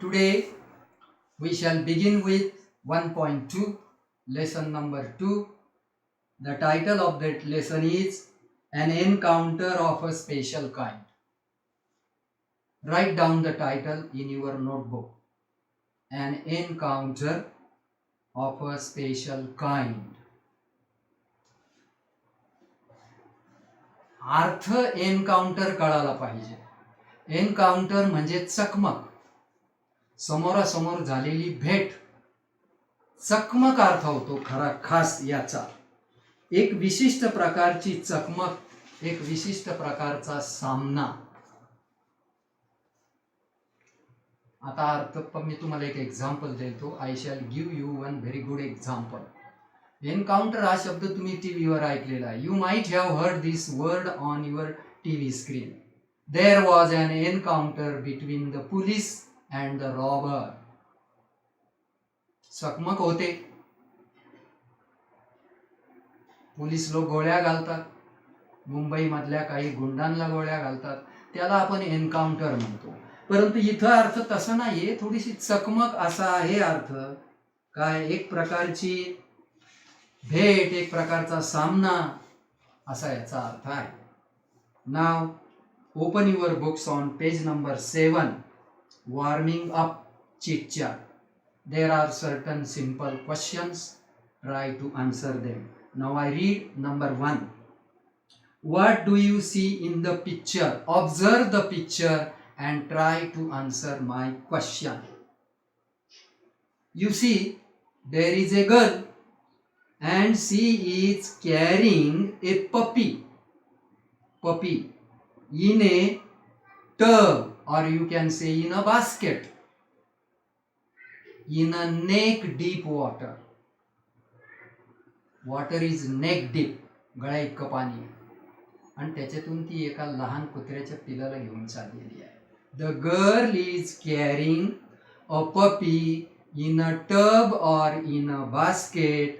Today we shall begin with 1.2, lesson number 2. The title of that lesson is An Encounter of a Special Kind. Write down the title in your notebook. An Encounter of a Special Kind. अर्थ encounter कळाला पाहिजे. Encounter म्हणजे चकमक, समोरासमोर झालेली भेट. चकमक अर्थ होतो खरा खास याचा. एक विशिष्ट प्रकारची चकमक, एक विशिष्ट प्रकारचा सामना. आता अर्थ मी तुम्हाला एक एक्झाम्पल देतो. I shall give you one very good example. Encounter हा शब्द तुम्ही टीव्हीवर ऐकलेला आहे. You might have heard this word on your TV screen. There was an encounter between the police and the robber. चकमक होते, पोलीस लोक गोळ्या घालतात, मुंबईमधल्या काही गुंडांना गोळ्या घालतात, त्याला आपण एन्काउंटर म्हणतो. परंतु इथं अर्थ तसा नाहीये, थोडीशी चकमक असा आहे अर्थ. काय, एक प्रकारची भेट, एक प्रकारचा सामना, असा याचा अर्थ आहे. Now open your books on page number 7. Warming up chit chat. There are certain simple questions. Try to answer them. Now I read number 1. What do you see in the picture? Observe the picture and try to answer my question. You see, there is a girl and she is carrying a puppy in a tub, or you can say in a basket, in a neck deep water. Water is neck deep, गळा इतकं पाणी, आणि त्याच्यातून ती एका लहान कुत्र्याच्या पिलाला घेऊन चाललेली आहे. The girl is carrying a puppy in a tub or in a basket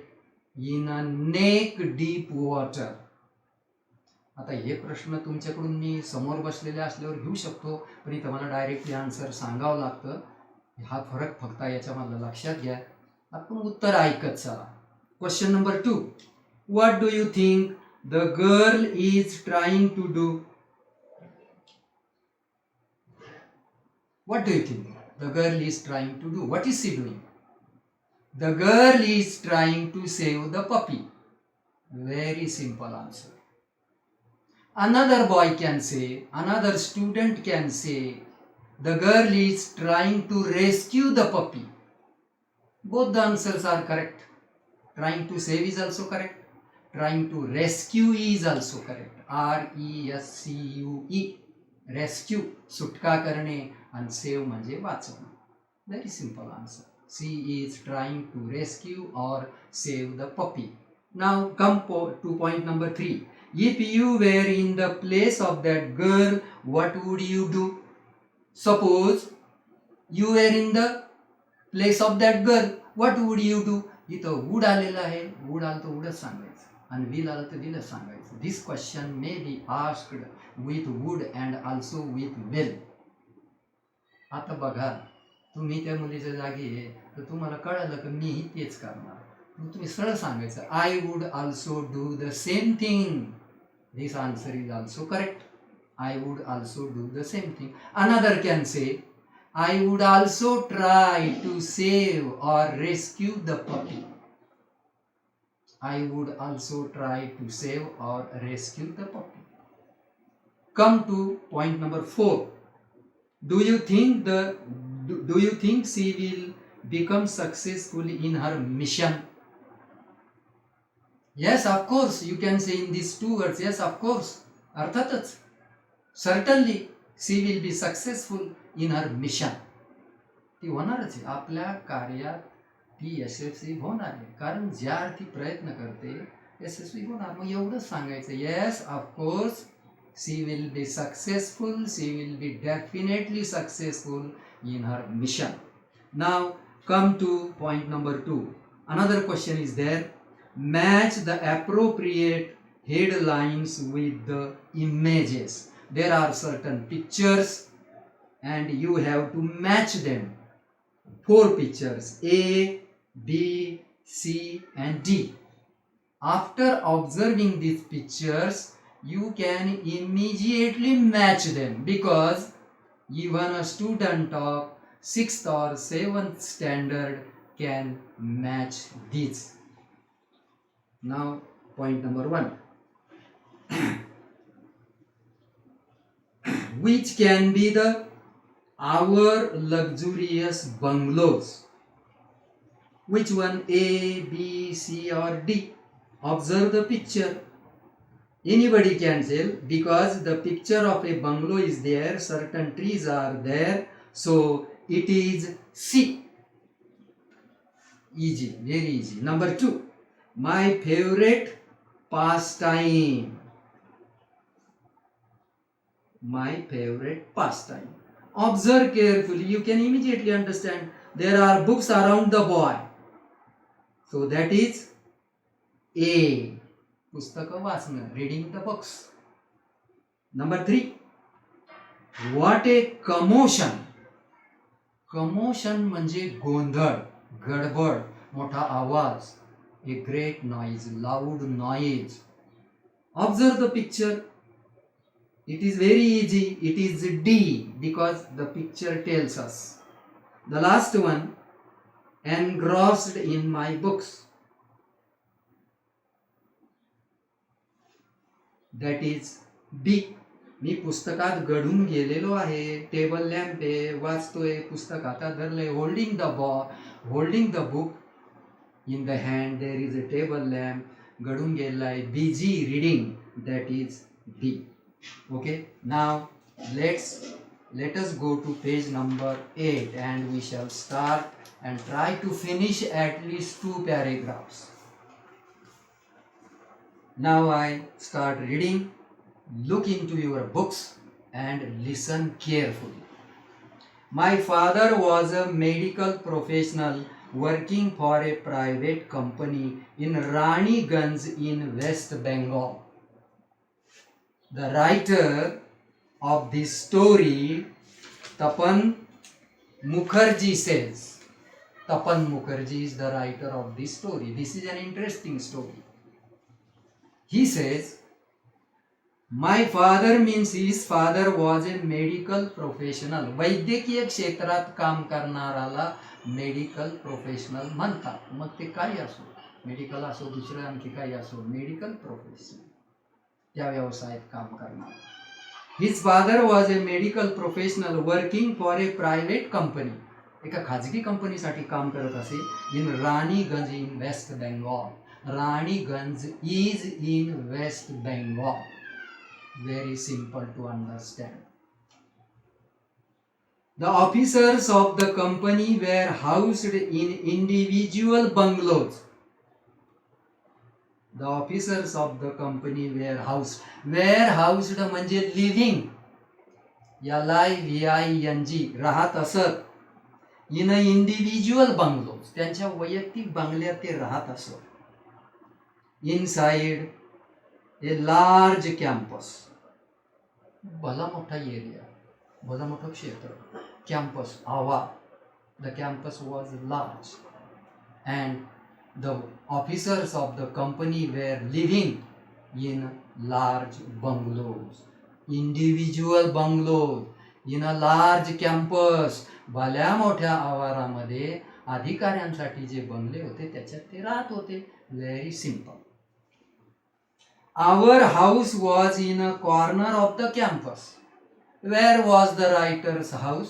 in a neck deep water. आता हे प्रश्न तुमच्याकडून मी समोर बसलेले असल्यावर घेऊ शकतो, पण इथं मला डायरेक्टली आन्सर सांगावं लागतं. हा फरक फक्त याच्यामधला लक्षात घ्या. आपण उत्तर ऐकत चला. Question number 2. What do you think the girl is trying to do? What do you think the girl is trying to do? What is she doing? The girl is trying to save the puppy. Very simple answer. Another boy can say, another student can say, the girl is trying to rescue the puppy. Both the answers are correct. Trying to save is also correct. Trying to rescue is also correct. RESCUE. Rescue, सुटका करणे, and save म्हणजे वाचवणे. Very simple answer. She is trying to rescue or save the puppy. Now come to point number 3. If you were in the place of that girl, what would you do? Suppose you were in the place of that girl, what would you do? इथं wood आलेलं आहे, wood आलं तर वूडच सांगायचं, आणि will आलं तर विलच सांगायचं. This question may be asked with would and also with will. आता बघा, तुम्ही त्या मुलीच्या जागी आहे तर तुम्हाला कळलं की मीही तेच करणार. तुम्ही सरळ सांगायचं, I would also do the same thing. This answer is also correct. I would also do the same thing. Another can say, I would also try to save or rescue the puppy. I would also try to save or rescue the puppy. Come to point number 4. Do you think she will become successful in her mission? Yes, of course. You can say in these 2 words, yes, of course. अर्थातच. Certainly she will be successful in her mission. ती होणारच आहे, आपल्या कार्यात ती यशस्वी होणार आहे, कारण ज्या अर्थी प्रयत्न करते यशस्वी होणार. मग एवढंच सांगायचं, yes of course she will be successful, she will be definitely successful in her mission. Now come to point number 2. Another question is there. Match the appropriate headlines with the images. There are certain pictures and you have to match them four pictures A, B, C, and D. After observing these pictures, you can immediately match them because even a student of 6th or 7th standard can match these. Now, point number 1. Which can be our luxurious bungalows? Which one? A, B, C, or D? Observe the picture. Anybody can tell because the picture of a bungalow is there, certain trees are there, so it is C. Easy, very easy. Number 2, my favorite pastime. My favorite pastime. Observe carefully, you can immediately understand. There are books around the boy, so that is A. पुस्तक वाचणं, reading the books. Number 3, what a commotion. Commotion म्हणजे गोंधळ, गडबड, मोठा आवाज. A great noise, loud noise. Observe the picture. It is very easy. It is D because the picture tells us. The last one, engrossed in my books. That is B. मी पुस्तकात गढून गेलेलो आहे. Table lamp आहे, वाचतोय, पुस्तक हातात धरलंय. Holding the book in the hand, there is a table lamp, gadun gelai, busy reading, that is B. Okay, now let us go to page number 8 and we shall start and try to finish at least 2 paragraphs. Now I start reading. Look into your books and listen carefully. My father was a medical professional working for a private company in Raniganj in West Bengal. The writer of this story, Tapan Mukherjee, says. Tapan Mukherjee is the writer of this story. This is an interesting story. He says, my father means his father was a medical professional. वैद्यकीय क्षेत्रात काम करणाराला medical professional म्हणतात. मग ते काही असो, medical असो, दुसरं आणखी काही असो, मेडिकल प्रोफेशनल, त्या व्यवसायात काम करणार. His father was a medical professional working for a private company. एका खाजगी कंपनीसाठी काम करत असे. In Raniganj in West Bengal. Raniganj is in West Bengal. Very simple to understand. The officers of the company were housed in individual bungalows. The officers of the company were housed. Were housed म्हणजे living. LIVING, राहत असत. In a individual bungalows, त्यांच्या वैयक्तिक बंगल्यात ते राहत असत. Inside a large campus. भला मोठा एरिया, भला मोठं क्षेत्र, कॅम्पस, आवार. The campus was large and the officers of the company were living in large bungalows. Individual bungalows in a large campus. भल्या मोठ्या आवारामध्ये अधिकाऱ्यांसाठी जे बंगले होते त्याच्यात ते राहत होते. Very simple. Our house was in a corner of the campus. Where was the writer's house?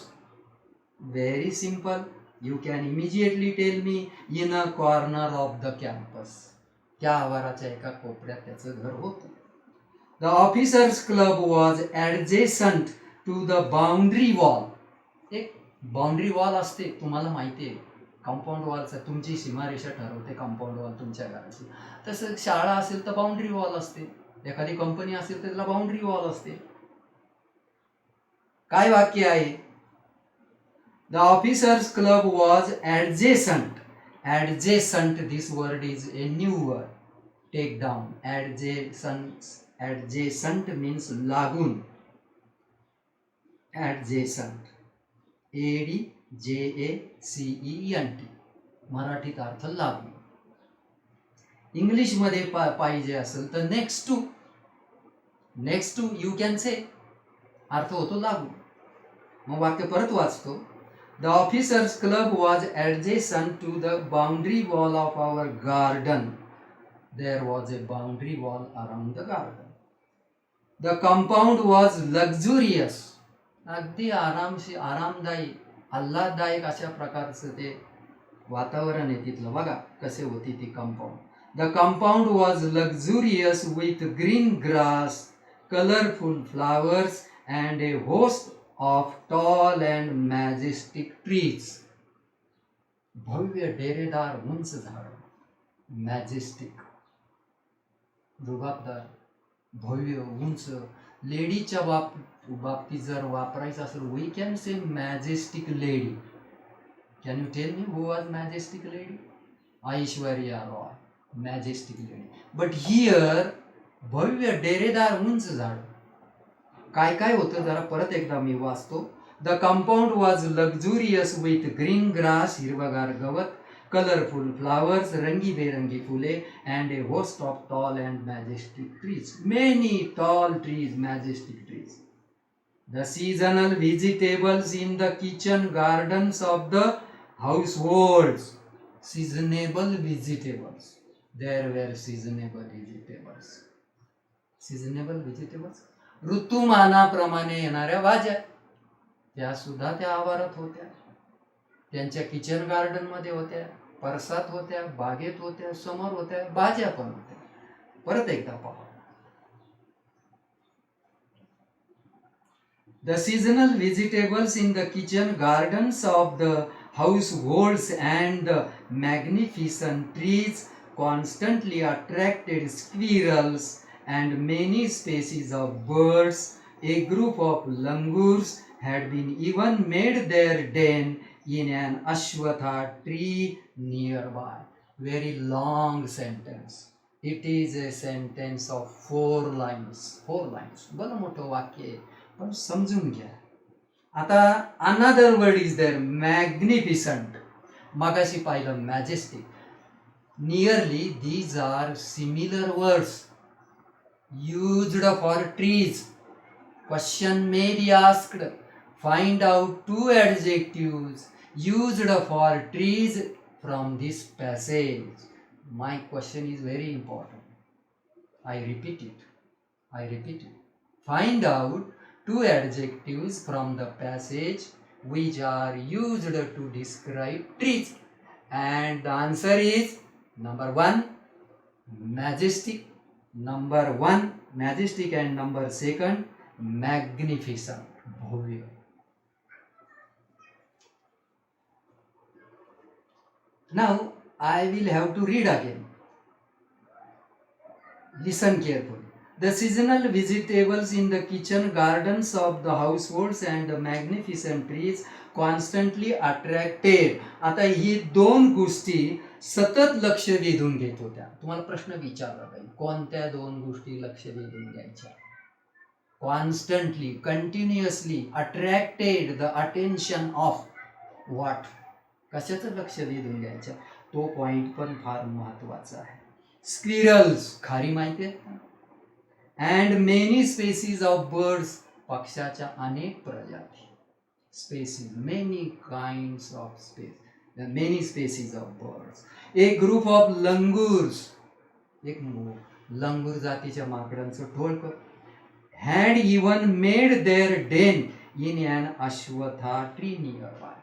Very simple. You can immediately tell me, in a corner of the campus. त्या आवाराच्या एका कोपऱ्यात त्याचं घर होतं. The officers club was adjacent to the boundary wall. एक boundary wall असते, तुम्हाला माहिती आहे. कंपाऊंड वॉलचा तुमची सीमारेषा ठरवते कंपाऊंड वॉल तुमच्या घराची. तसं शाळा असेल तर बाउंड्री वॉल असते. एखादी कंपनी असेल तर त्याला बाउंड्री वॉल असते. काय वाक्य आहे? The officers club was adjacent. Adjacent, this word is a new word. Take down. Adjacent means लागून. ऍडजेसंट, AD JACENT, मराठीत अर्थ लागू. इंग्लिशमध्ये पाहिजे असेल तर next to you can say, अर्थ होतो लागू. मग वाक्य परत वाचतो. The officers club was adjacent to the boundary wall of our garden. There was a boundary wall around the garden. The compound was luxurious. अगदी आरामदायी, आल्हाददायक अशा प्रकारचं ते वातावरण आहे तिथलं. बघा कसे होती ती compound. The compound was luxurious with green grass, colourful flowers and a host of tall and majestic trees. भव्य डेरेदार उंच झाड, मॅजेस्टिक रुबाबदार, भव्य उंच. लेडीच्या बाबतीत जर वापरायचं असेल, we can say majestic lady. Can you tell me who was majestic lady? Aishwarya Rai, majestic lady. But here भव्य डेरेदार उंच झाड. काय काय होतं जरा परत एकदा मी वाचतो. The compound was luxurious with green grass, हिरवगार गवत, कलरफुल फ्लावर्स, रंगीबेरंगी फुले, and a host of tall and majestic trees. Many tall trees, majestic trees. The seasonal vegetables in the kitchen gardens of the households. Seasonable vegetables. There were seasonable vegetables. Seasonable vegetables, ऋतुमानाप्रमाणे येणाऱ्या भाज्या, त्या सुद्धा त्या आवारात होत्या. त्यांच्या kitchen garden मध्ये होत्या, परसात होत्या, बागेत होत्या, समोर होत्या, भाज्या पण होत्या. परत एकदा पहा. The seasonal vegetables in the kitchen gardens of the households and the magnificent trees constantly attracted squirrels and many species of birds. A group of langurs had been even made their den in an ashwatha tree nearby. Very long sentence. It is a sentence of 4 lines. 4 lines. बरं मोठं वाक्य आहे, पण समजून घ्या. आता another word is there, magnificent. मगाशी पाहिलं majestic. Nearly these are similar words used for trees. Question may be asked. Find out 2 adjectives used for trees from this passage. My question is very important. I repeat it. Find out 2 adjectives from the passage which are used to describe trees. And the answer is number 1, majestic. Number 1, majestic, and number 2, magnificent, bhavya. Now I will have to read again. Listen carefully. The seasonal vegetables in the kitchen gardens of the households and the magnificent trees constantly attracted. आता ही 2 गोष्टी सतत लक्ष वेधून घेत होत्या. तुम्हाला प्रश्न विचारला जाईल, कोणत्या 2 गोष्टी लक्ष वेधून घ्यायच्या? Constantly, continuously, attracted the attention of what, कशाचं लक्ष वेधून घ्यायचं? तो पॉइंट पण फार महत्वाचा आहे. स्क्विरल्स, खारी माहिती आहे, and many species of birds, पक्ष्याच्या अनेक प्रजाती. Species, many kinds of space, many species of birds. A group of langurs, एक लंगूर जातीच्या माकडांचं टोळकं. Had even made their den in an ashvattha tree nearby.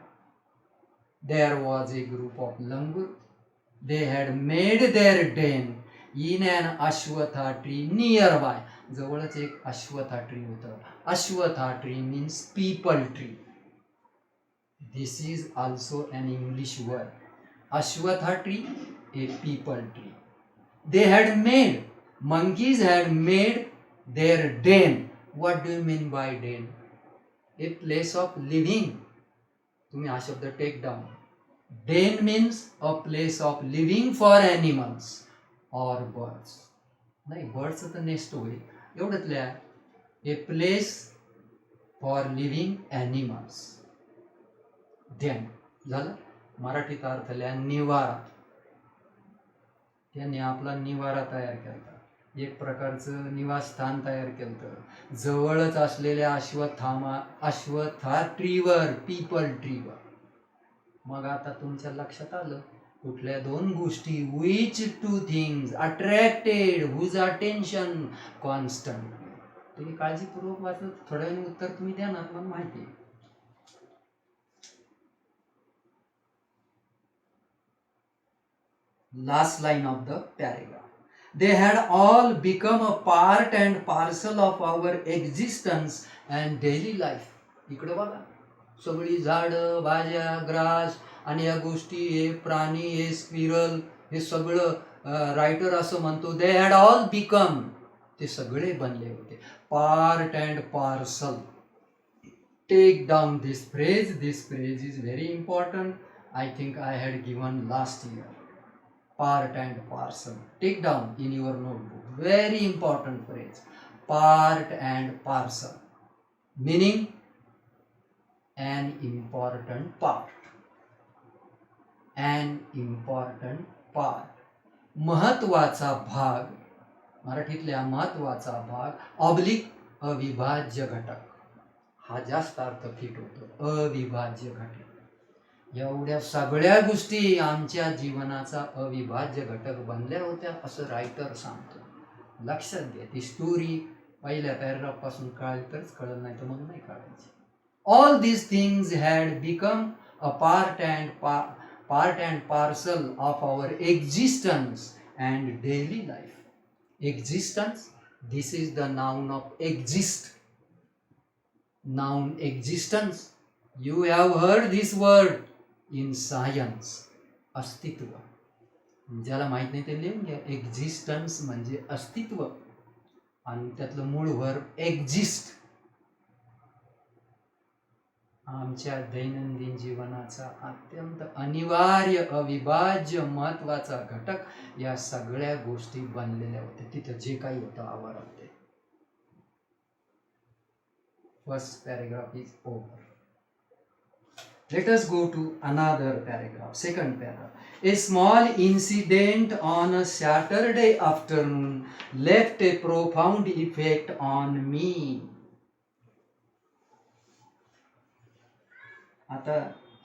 There was a group of langur. They had made their den in an ashwatha tree nearby. जवळच एक अश्वत्था tree होतं. अश्वत्था tree means people tree. This is also an English word. Ashwatha tree, a people tree. They had made, monkeys had made their den. What do you mean by den? A place of living. तुम्ही हा शब्द take down. Den means a place of living for animals or birds. नाही, birds तर next होईल, एवढंच लिहा. A place for living animals. ध्यान झालं. मराठीत अर्थ लिहा निवारा. त्यांनी आपला निवारा तयार केला, एक प्रकारचं निवासस्थान तयार केलं जवळच असलेल्या अश्वत्था ट्रीवर, पीपल ट्रीवर. मग आता तुमच्या लक्षात आलं कुठल्या दोन गोष्टी, which two things attracted whose attention constant. तुम्ही काळजीपूर्वक वाचलं, थोड्या वेळाने उत्तर तुम्ही द्या ना, मला माहिती आहे. Last line of the paragraph. They had all become a part and parcel of our existence and daily life. इकडे बघा, सगळी झाडं, भाज्या, ग्रास आणि या गोष्टी, हे प्राणी, हे स्क्विरल, हे सगळं रायटर असं म्हणतो दे हॅड ऑल बिकम, ते सगळे बनले होते part and parcel. Take down this phrase is very important. I think I had given last year. Part and parcel. Take down in your notebook. Very important phrase. Part and parcel. Meaning an important part. An important part. महत्वाचा भाग. मराठीतल्या महत्वाचा भाग oblique अविभाज्य घटक. हा जास्त अर्थ fit होतो, अविभाज्य घटक. एवढ्या सगळ्या गोष्टी आमच्या जीवनाचा अविभाज्य घटक बनल्या होत्या असं रायटर सांगतो. लक्षात घ्या, ती स्टोरी पहिल्या पॅराग्राफ पासून कळली तरच कळलं, नाही तर मग नाही कळायची. All these things had become a part and parcel of our existence and daily life. Existence, this is the noun of exist. Noun existence, you have heard this word in science. अस्तित्व. ज्याला माहित नाही ते लिहून घ्या. Existence म्हणजे अस्तित्व आणि त्यातलं मूळ वर्ब एक्झिस्ट. आमच्या दैनंदिन जीवनाचा अत्यंत अनिवार्य अविभाज्य महत्वाचा घटक या सगळ्या गोष्टी बनलेल्या होत्या. तिथं जे काही होतं आवरण ते. First paragraph is over. Let us go to another paragraph, second paragraph. A small incident on a Saturday afternoon left a profound effect on me. आता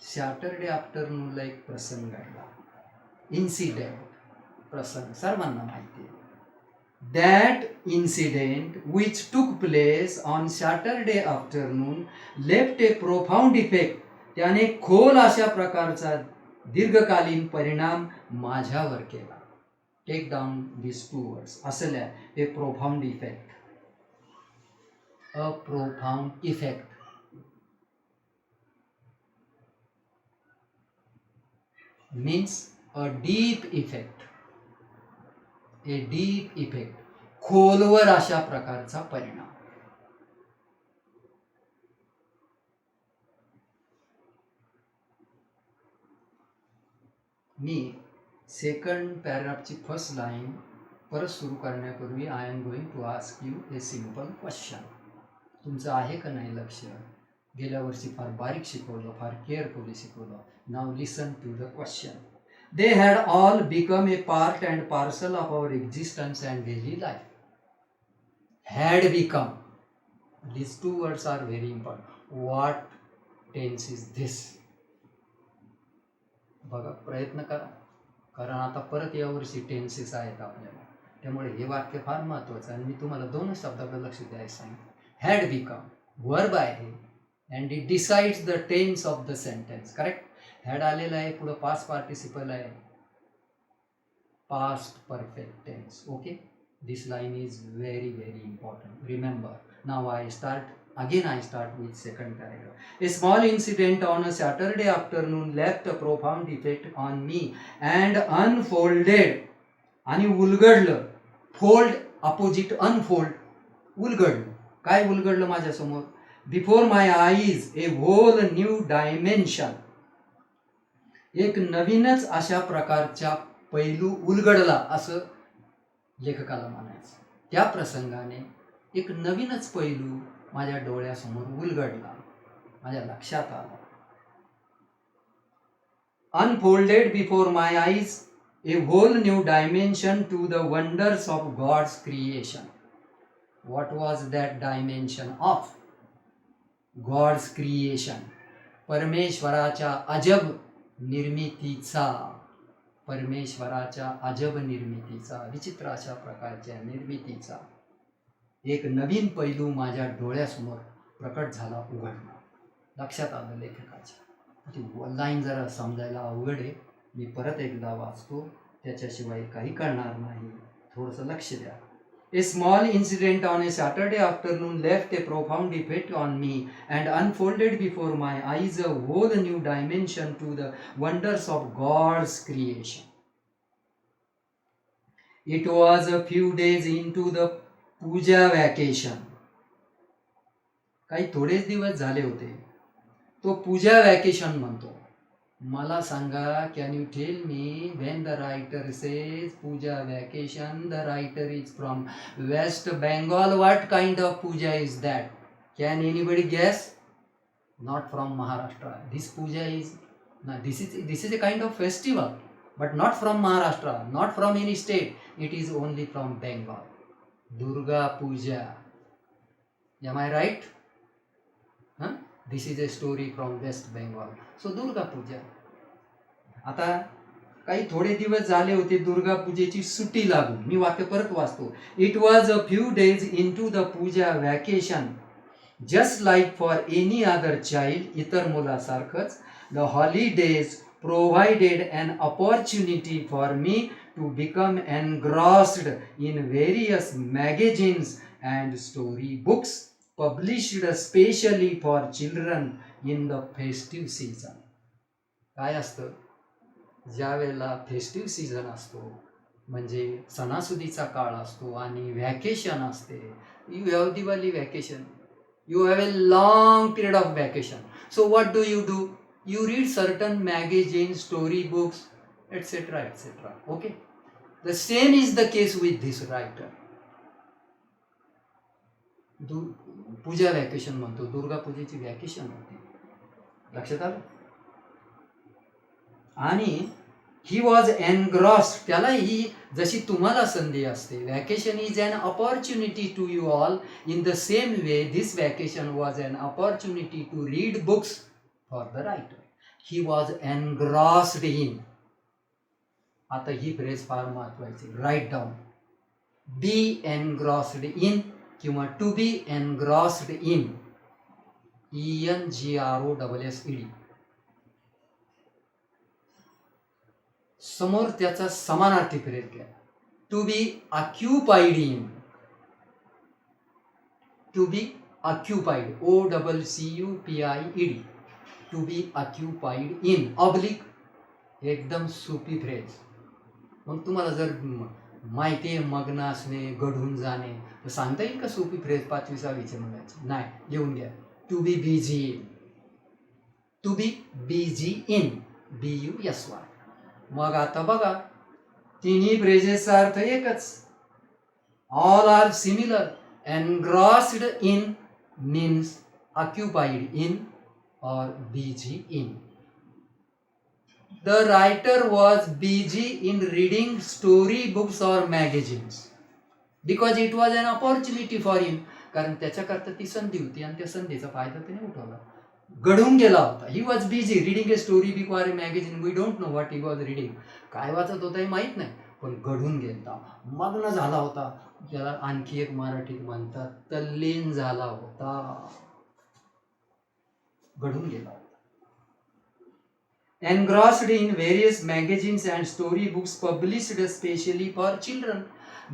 सॅटरडे आफ्टरनूनला एक प्रसंग घडला. इन्सिडेंट, प्रसंग सर्वांना माहिती आहे. That incident which took place on Saturday afternoon left a profound effect. त्याने खोल अशा प्रकारचा दीर्घकालीन परिणाम माझ्यावर केला. Take down this two words असल्या. A profound effect. A profound effect means a deep effect. A deep effect, खोलवर अशा प्रकारचा परिणाम. मी सेकंड पॅराग्राफची फर्स्ट लाईन परत सुरू करण्यापूर्वी I am going to ask you a simple question. तुमचं आहे का नाही लक्ष? गेल्या वर्षी फार बारीक शिकवलं, फार केअरफुली शिकवलं. Now listen to the question. They had all become a part and parcel of our existence and daily life. Had become. These two words are very important. What tense is this? बघा, प्रयत्न करा, कारण आता परत यावर्षी tenses आहेत आपल्याला. त्यामुळे हे वाक्य फार महत्त्वाचं आहे. मी तुम्हाला दोन शब्दाकडे लक्ष द्यायला सांगितलं. हॅड बिकम वर्ब आहे and it decides the tense of the sentence. Correct. Had आलेला आहे, पुढं पास्ट पार्टिसिपल आहे, past perfect tense. Okay, this line is very very important. Remember. Now I start with second paragraph. A small incident on a Saturday afternoon left a profound effect on me and unfolded. आणि उलगडलं. Fold opposite unfold. उलगडलं. काय उलगडलं माझ्यासमोर? Before my eyes a whole new dimension. एक नवीनच अशा प्रकारचा पैलू उलगडला असं लेखकाला म्हणायचं. त्या प्रसंगाने एक नवीनच पैलू माझ्या डोळ्यासमोर उलगडला, माझ्या लक्षात आला. unfolded before my eyes a whole new dimension to the wonders of God's creation. What was that dimension of? God's creation. परमेश्वराच्या अजब निर्मितीचा, परमेश्वराच्या अजब निर्मितीचा, विचित्र अशा प्रकारच्या निर्मितीचा एक नवीन पैलू माझ्या डोळ्यासमोर प्रकट झाला, उघडला. लक्षात आलं लेखकाच्या. ती लाईन जरा समजायला अवघड आहे, मी परत एकदा वाचतो, त्याच्याशिवाय काही कळणार नाही, थोडंसं लक्ष द्या. A small incident on a Saturday afternoon left a profound effect on me and unfolded before my eyes a whole new dimension to the wonders of God's creation. It was a few days into the Puja vacation. काही थोडेच दिवस झाले होते, तो पूजा vacation म्हणतो. मला सांगा, can you tell me when the writer says Puja vacation, the writer is from West Bengal, what kind of Puja is that? Can anybody guess? Not from Maharashtra. This Puja is this is a kind of festival, but not from Maharashtra, not from any state. It is only from Bengal. Durga Puja. Am I right? Huh? This is a story from West Bengal. So Durga Puja. आता काही थोडे दिवस झाले होते दुर्गा पूजेची सुट्टी लागून. मी वाक्य परत वाचतो. It was a few days into the puja vacation, just like for any other child. इतर मुलासारखंच the holidays provided an opportunity for me to become engrossed in various magazines and story books published specially for children in the festive season. काय असतं, ज्या वेळेला festive season असतो, म्हणजे सणासुदीचा काळ असतो आणि व्हॅकेशन असते, you have Diwali vacation, you have a long period of vacation. So what do? You read certain magazines, story books, etc., etc. Okay? The same is the case with this writer. Puja vacation म्हणतो, Durga पूजेची vacation होती. लक्षात आलं? आणि ही was engrossed. त्याला ही जशी तुम्हाला संधी असते, vacation is an opportunity to you all. In the same way this vacation was an opportunity to read books for the writer. He was engrossed in. आता ही फ्रेज फार महत्वाची, right down. Be engrossed in किंवा to be engrossed in, ENGROSSED. समोर त्याचा समानार्थी phrase घ्या. To be occupied in. To be occupied, OCCUPIED. To be occupied in oblique, एकदम सोपी फ्रेज. मग तुम्हाला जर माहिती आहे मग्न असणे, घडून जाणे, तर सांगता येईल का सोपी फ्रेज 5वी 6वीचे म्हणायची? नाही, लिहून घ्या. To be busy in. To be busy in, BUSY. मग आता बघा, तिन्ही फ्रेजेसचा अर्थ एकच. All are similar. Engrossed in means occupied in or busy in. The writer was busy in reading story books or magazines because it was an opportunity for him. कारण त्याच्याकरता ती संधी होती आणि त्या संधीचा फायदा त्याने उठवला. घडून गेला होता. He was busy reading a story book or a magazine. We don't know what he was reading. काय वाचत होता हे माहीत नाही, पण घडून गेला, मग्न झाला होता. त्याला आणखी एक मराठीत म्हणतात, तल्लीन झाला होता, घडून गेला. Engrossed in various magazines and story books published specially for children.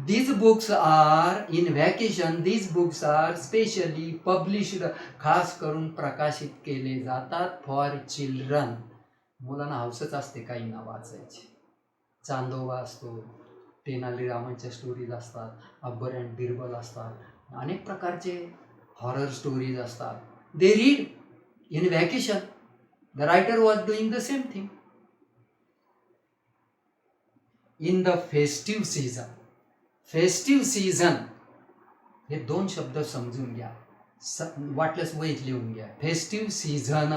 These books are in vacation. These books are specially published. खास करून प्रकाशित केले जातात फॉर चिल्ड्रन. मुलांना हौसच असते काही ना वाचायची. चांदोबा असतो, तेनाली रामनच्या स्टोरीज असतात, अकबर अँड बिरबल असतात, अनेक प्रकारचे हॉरर स्टोरीज असतात. They read in vacation. The writer was doing the same thing. In the festive season. Festive season, हे दोन शब्द समजून घ्या, वाटल्यास वहीत लिहून घ्या. Festive season.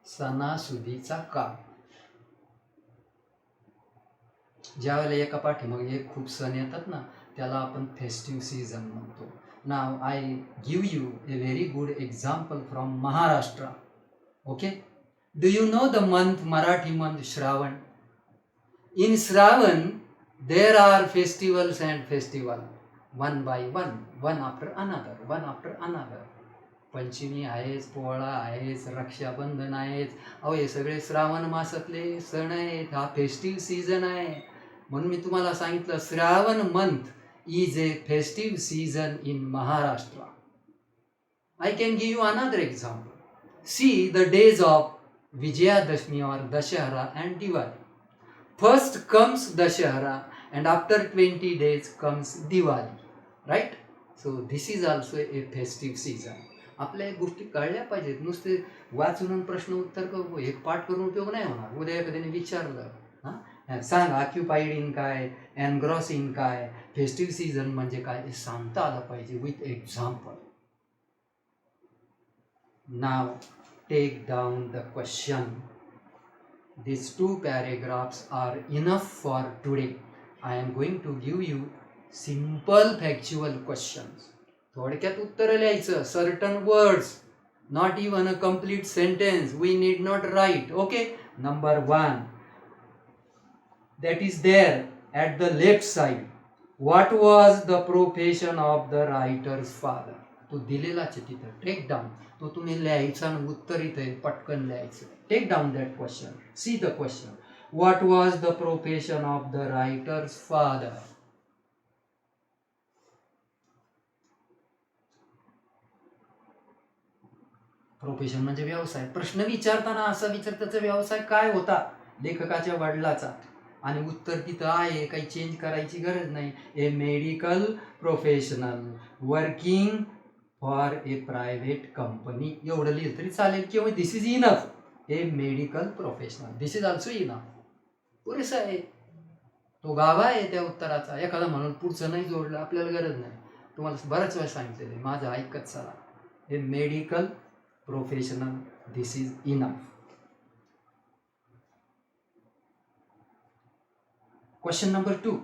सणासुदीचा काळ. ज्यावेळेला एका पाठीमागे एक खूप सण येतात ना, त्याला आपण फेस्टिव्ह सीझन म्हणतो. Now I give you a very good example from Maharashtra. Okay, do you know the month, Marathi month Shravan? In Shravan, there are festivals and festival, one by one after another, one after another. Panchami आहेच, पोळा आहेच, रक्षाबंधन आहेच. अहो हे सगळे श्रावण मासातले सण आहेत. हा festive season आहे. म्हणून मी तुम्हाला सांगितलं Shravan month is a festive season in Maharashtra. I can give you another example. See the days of Vijayadashmi or Dashahara and Diwali. First comes Dashahara and after 20 days comes Diwali. Right? So this is also a festive season. आपल्या गोष्टी कळल्या पाहिजेत. नुसते वाचून प्रश्न उत्तर करू एक पाठ करून उपयोग नाही होणार. उद्या एखाद्याने विचारलं हां सांग ऑक्युपाईड इन काय, एनग्रॉस इन काय, फेस्टिव्ह सीझन म्हणजे काय, हे सांगता आलं पाहिजे with example. Now take down the question. These two paragraphs are enough for today. I am going to give you simple factual questions. थोडक्यात उत्तर लिहायचं. Certain words, not even a complete sentence. We need not write. Okay. Number 1. That is there at the left side. What was the profession of the writer's father? तो दिलेलाच आहे तिथं. Take down. तो तुम्ही लिहायचा आणि उत्तर इथे पटकन लिहायचं. Take down that question. See the question. What was the profession of the writer's father? Profession म्हणजे व्यवसाय. प्रश्न विचारताना असा विचार त्याचा व्यवसाय काय होता लेखकाच्या वडिलाचा, आणि उत्तर तिथं आहे. काही चेंज करायची गरज नाही. A medical professional working for a private company एवढं लिहिलं तरी चालेल. किंवा this is enough. A medical professional, this is also enough. पुरेसा आहे. तो गाभा आहे त्या उत्तराचा. एखादा म्हणून पुढचं नाही जोडलं, आपल्याला गरज नाही. तुम्हाला बऱ्याच वेळा सांगितलेलं आहे, माझं ऐकत चला. A medical professional, this is enough. Question number 2.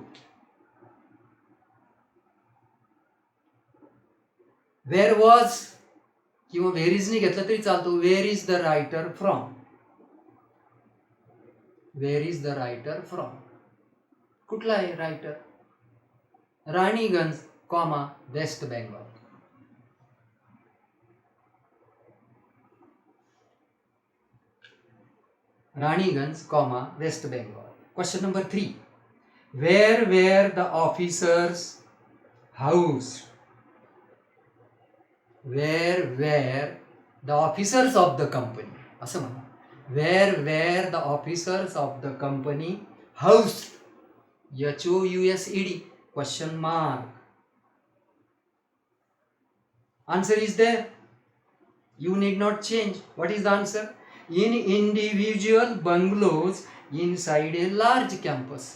Where was किंवा व्हेर इज ने घेतलं तरी चालतो. Where is the writer from. Where is the writer from. कुठला आहे writer? Raniganj comma West Bengal. Raniganj comma West Bengal. Question number 3. Where were the officers house. Where were the officers of the company? असं म्हणा. Where were the officers of the company housed? HOUSED question mark. Answer is there. You need not change. What is the answer? In individual bungalows inside a large campus.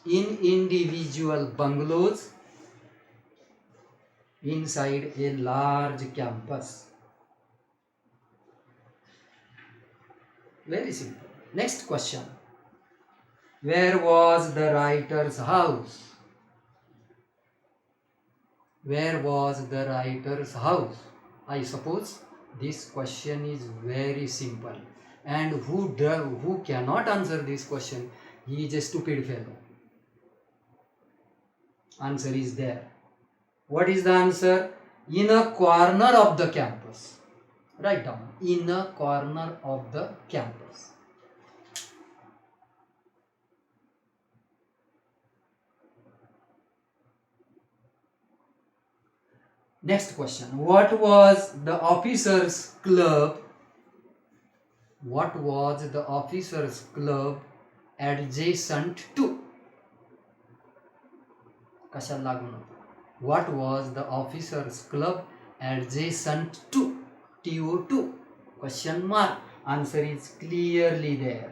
In individual bungalows inside a large campus. Very simple. Next question. Where was the writer's house? Where was the writer's house? I suppose this question is very simple, and who cannot answer this question, he is a stupid fellow. Answer is there. What is the answer? In a corner of the campus. Write down. In a corner of the campus. Next question. What was the officers' club? What was the officers' club adjacent to? कशाला लागू नको. What was the officers' club adjacent to? TO2 question mark. Answer is clearly there.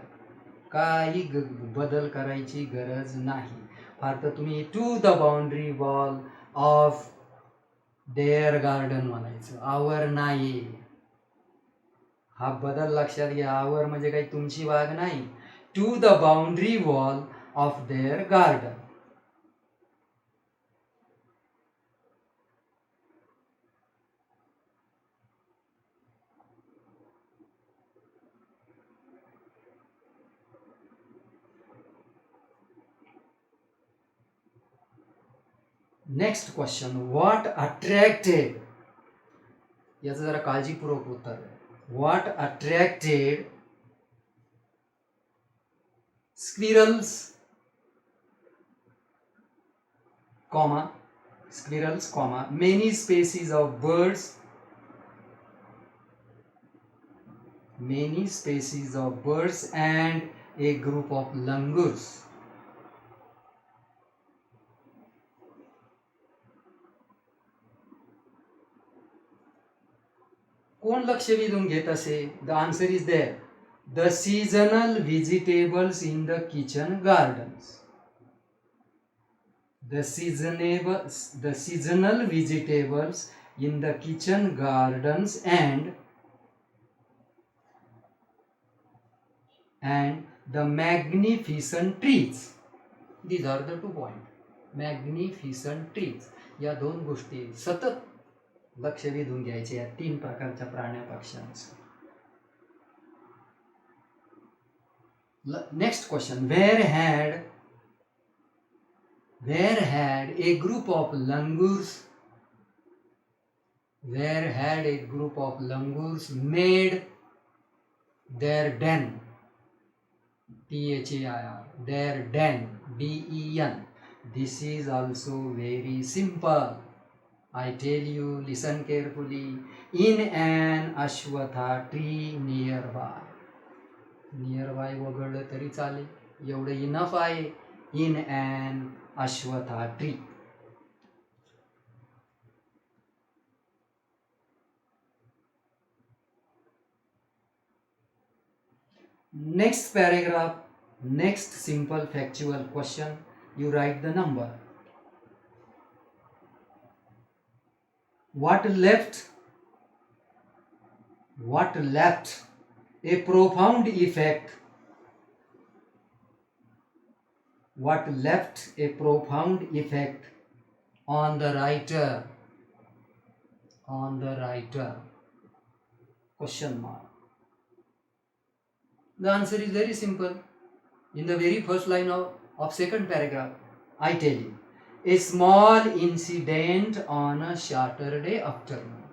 काही बदल करायची गरज नाही. फार तुम्ही to the boundary wall of their garden म्हणायचं. आवर नाही. हा बदल लक्षात घ्या. आवर म्हणजे काही तुमची वाघ नाही. To the boundary wall of their garden. Next question, what attracted, याचं जरा काळजीपूर्वक उत्तर आहे. What attracted squirrels, comma, squirrels, comma, many species of birds, many species of birds and a group of langurs. कोण लक्ष वेधून घेत असे? The answer is there. The seasonal vegetables in the kitchen gardens. The seasonal vegetables in the kitchen gardens and the magnificent trees. These are the 2 points. Magnificent trees. या 2 गोष्टी सतत लक्ष वेधून घ्यायचे या 3 प्रकारच्या प्राण्या पक्ष्यांचं. Next question, where had a group of langurs made their den, their den, den. This is also very simple. I tell you, listen carefully. In an ashwatha tree nearby. वगळलं तरी चालेल, एवढं इनफ आहे. In an ashwatha tree. Next paragraph, next simple factual question. You write the number. What left a profound effect? What left a profound effect on the writer? Question mark. The answer is very simple. In the very first line of second paragraph, I tell you, a small incident on a Saturday afternoon.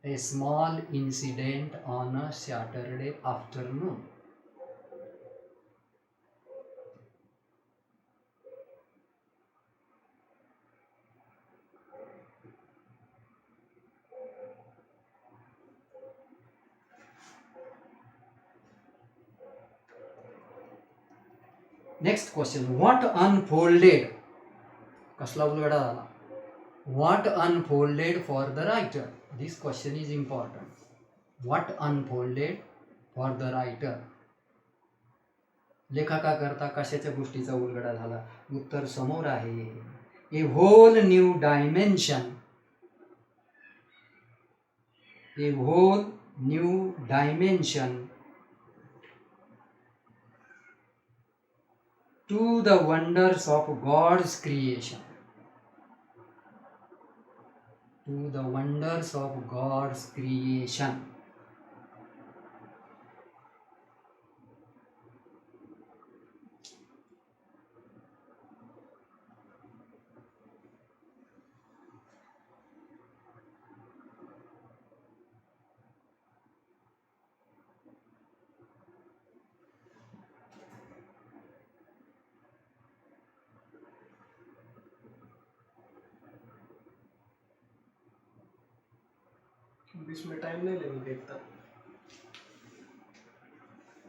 A small incident on a Saturday afternoon. Next question, what unfolded? कसला उलगडा झाला? What unfolded for the writer? This question is important. What unfolded for the writer? लेखकाकरता कशाच्या गोष्टीचा उलगडा झाला? उत्तर समोर आहे. A whole new dimension. A whole new dimension to the wonders of God's creation. To the wonders of God's creation. Beach में time नहीं लेने देखता,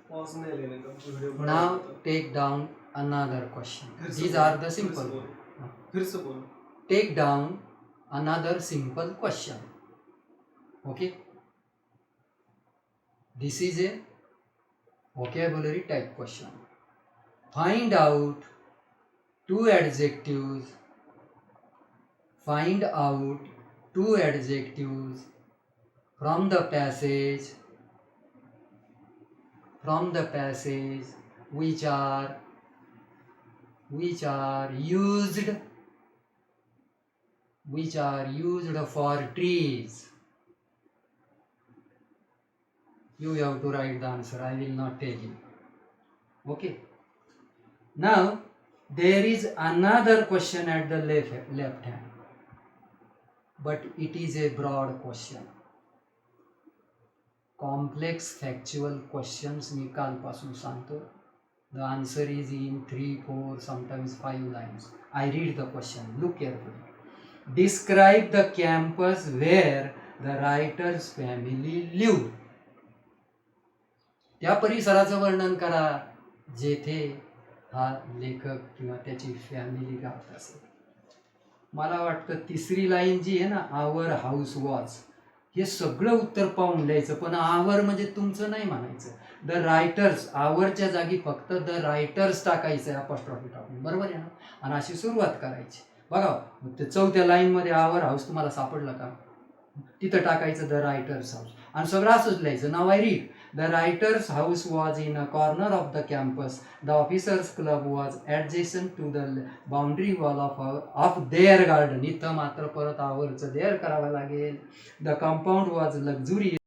पॉज नहीं लेने का video. Now take down another question. These are the simple. फिर से बोलो. Take down another simple question. Okay. This is a vocabulary type question. Find out 2 adjectives. Find out 2 adjectives from the passage which are used for trees. You have to write the answer. I will not tell you. Okay. Now there is another question at the left hand, but it is a broad question. Complex factual questions मी कालपासून सांगतो. The answer is in 3, 4, sometimes 5 lines. I read the question. Look carefully. Describe the campus where the writer's family lived. त्या परिसराचं वर्णन करा जेथे हा लेखक किंवा त्याची फॅमिली राहत असेल. मला वाटतं तिसरी लाईन जी आहे ना, आवर हाऊस वॉज, हे सगळं उत्तर पाहून लिहायचं. पण आवर म्हणजे तुमचं नाही म्हणायचं. द रायटर्स, आवरच्या जागी फक्त द रायटर्स टाकायचं आहे अपॉस्ट्रॉफी टाकून. बरोबर आहे ना. आणि अशी सुरुवात करायची. बघा ते चौथ्या लाईनमध्ये आवर हाऊस तुम्हाला सापडलं का, तिथं टाकायचं द रायटर्स हाऊस आणि सगळं असंच लिहायचं. Now I read the writer's house was in a corner of the campus. The officers club was adjacent to the boundary wall of their garden. इथं मात्र परत आवरचं देअर करावं लागेल. The compound was luxurious.